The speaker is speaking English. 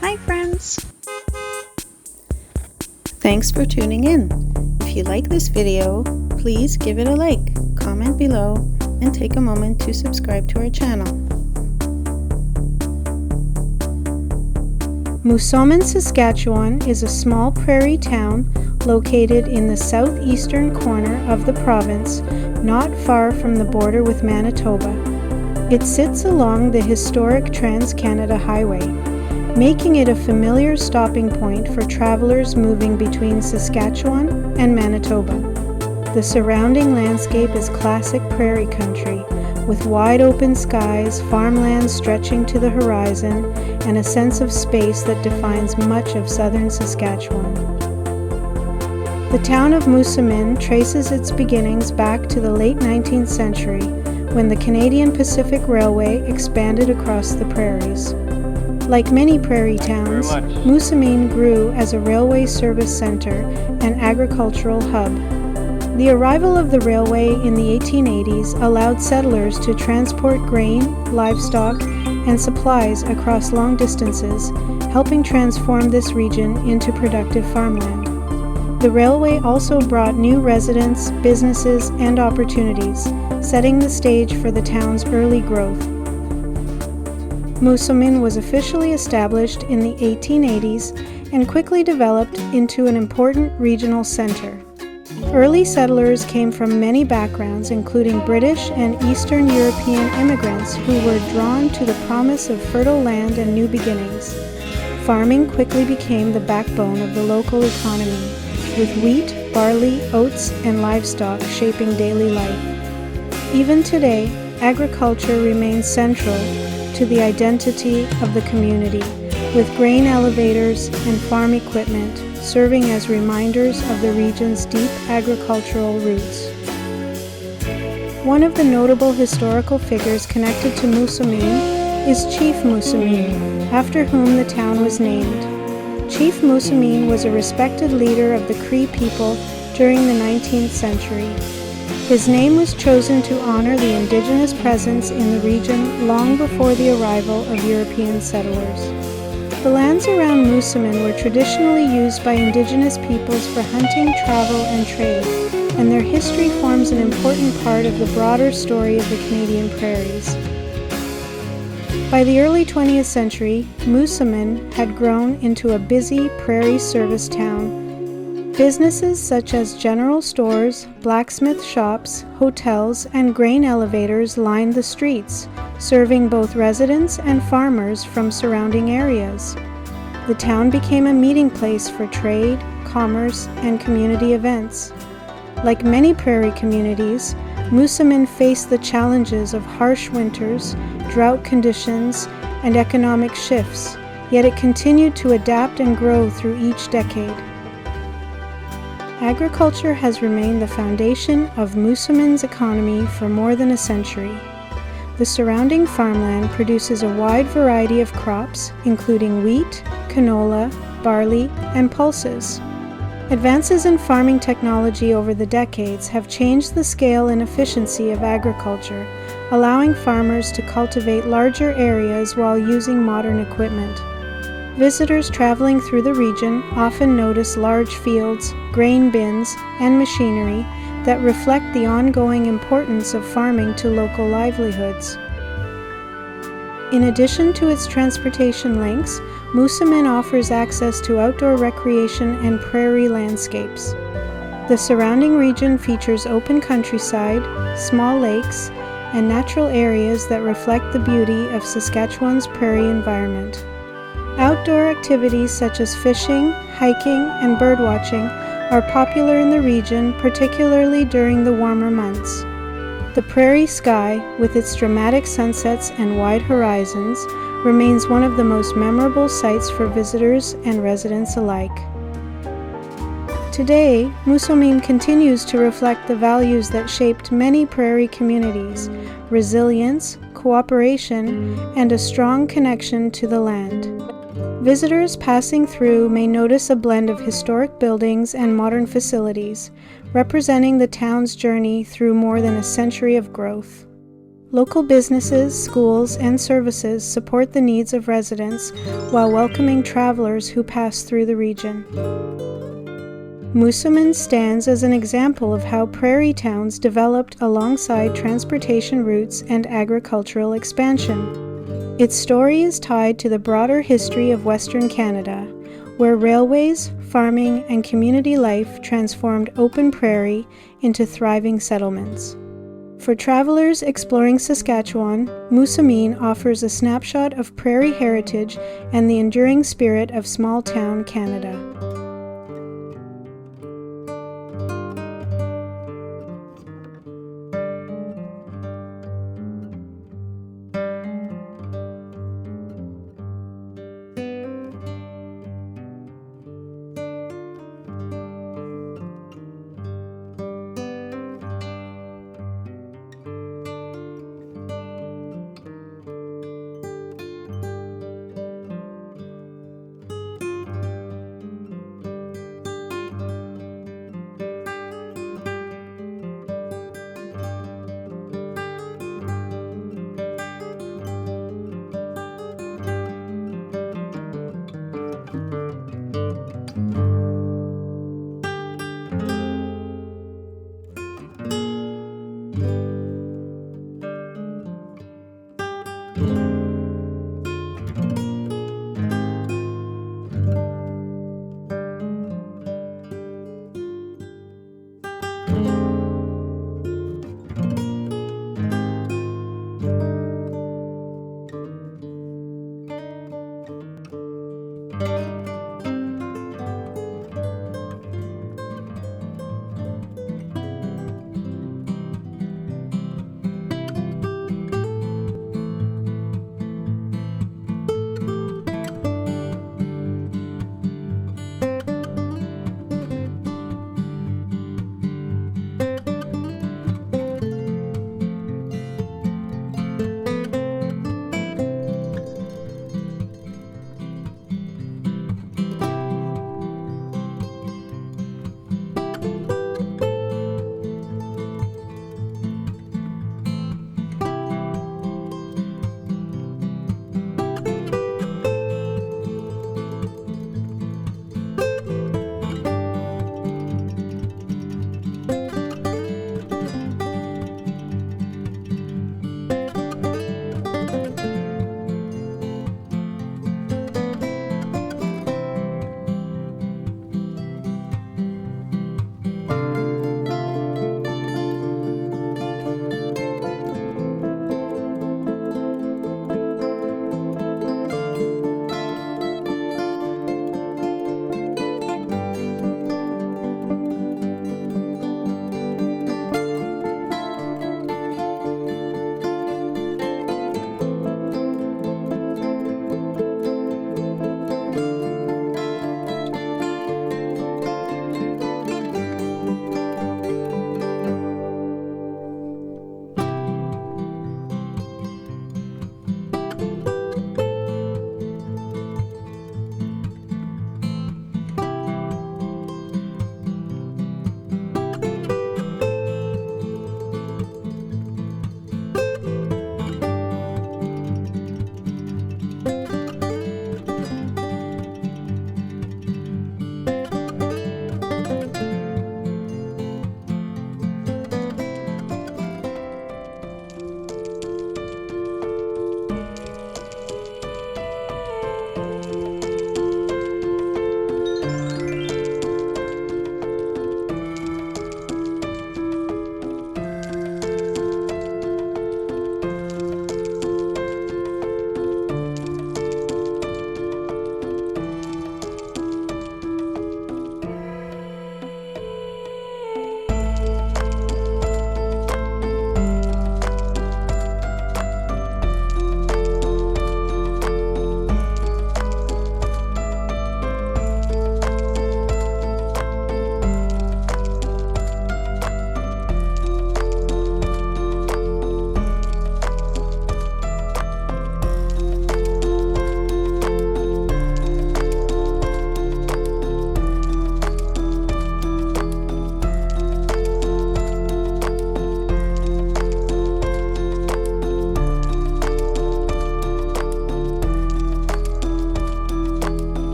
Hi friends! Thanks for tuning in. If you like this video, please give it a like, comment below, and take a moment to subscribe to our channel. Moosomin, Saskatchewan is a small prairie town located in the southeastern corner of the province, not far from the border with Manitoba. It sits along the historic Trans-Canada Highway, making it a familiar stopping point for travelers moving between Saskatchewan and Manitoba. The surrounding landscape is classic prairie country, with wide open skies, farmland stretching to the horizon, and a sense of space that defines much of southern Saskatchewan. The town of Moosomin traces its beginnings back to the late 19th century, when the Canadian Pacific Railway expanded across the prairies. Like many prairie towns, Moosomin grew as a railway service center and agricultural hub. The arrival of the railway in the 1880s allowed settlers to transport grain, livestock, and supplies across long distances, helping transform this region into productive farmland. The railway also brought new residents, businesses, and opportunities, setting the stage for the town's early growth. Moosomin was officially established in the 1880s and quickly developed into an important regional center. Early settlers came from many backgrounds, including British and Eastern European immigrants who were drawn to the promise of fertile land and new beginnings. Farming quickly became the backbone of the local economy, with wheat, barley, oats, and livestock shaping daily life. Even today, agriculture remains central to the identity of the community, with grain elevators and farm equipment serving as reminders of the region's deep agricultural roots. One of the notable historical figures connected to Moosomin is Chief Moosomin, after whom the town was named. Chief Moosomin was a respected leader of the Cree people during the 19th century. His name was chosen to honor the indigenous presence in the region long before the arrival of European settlers. The lands around Moosomin were traditionally used by indigenous peoples for hunting, travel, and trade, and their history forms an important part of the broader story of the Canadian prairies. By the early 20th century, Moosomin had grown into a busy prairie service town. Businesses such as general stores, blacksmith shops, hotels, and grain elevators lined the streets, serving both residents and farmers from surrounding areas. The town became a meeting place for trade, commerce, and community events. Like many prairie communities, Moosomin faced the challenges of harsh winters, drought conditions, and economic shifts, yet it continued to adapt and grow through each decade. Agriculture has remained the foundation of Moosomin's economy for more than a century. The surrounding farmland produces a wide variety of crops, including wheat, canola, barley, and pulses. Advances in farming technology over the decades have changed the scale and efficiency of agriculture, allowing farmers to cultivate larger areas while using modern equipment. Visitors traveling through the region often notice large fields, grain bins, and machinery that reflect the ongoing importance of farming to local livelihoods. In addition to its transportation links, Moosomin offers access to outdoor recreation and prairie landscapes. The surrounding region features open countryside, small lakes, and natural areas that reflect the beauty of Saskatchewan's prairie environment. Outdoor activities such as fishing, hiking, and birdwatching are popular in the region, particularly during the warmer months. The prairie sky, with its dramatic sunsets and wide horizons, remains one of the most memorable sights for visitors and residents alike. Today, Moosomin continues to reflect the values that shaped many prairie communities: resilience, cooperation, and a strong connection to the land. Visitors passing through may notice a blend of historic buildings and modern facilities, representing the town's journey through more than a century of growth. Local businesses, schools, and services support the needs of residents while welcoming travelers who pass through the region. Moosomin stands as an example of how prairie towns developed alongside transportation routes and agricultural expansion. Its story is tied to the broader history of Western Canada, where railways, farming, and community life transformed open prairie into thriving settlements. For travelers exploring Saskatchewan, Moosomin offers a snapshot of prairie heritage and the enduring spirit of small-town Canada.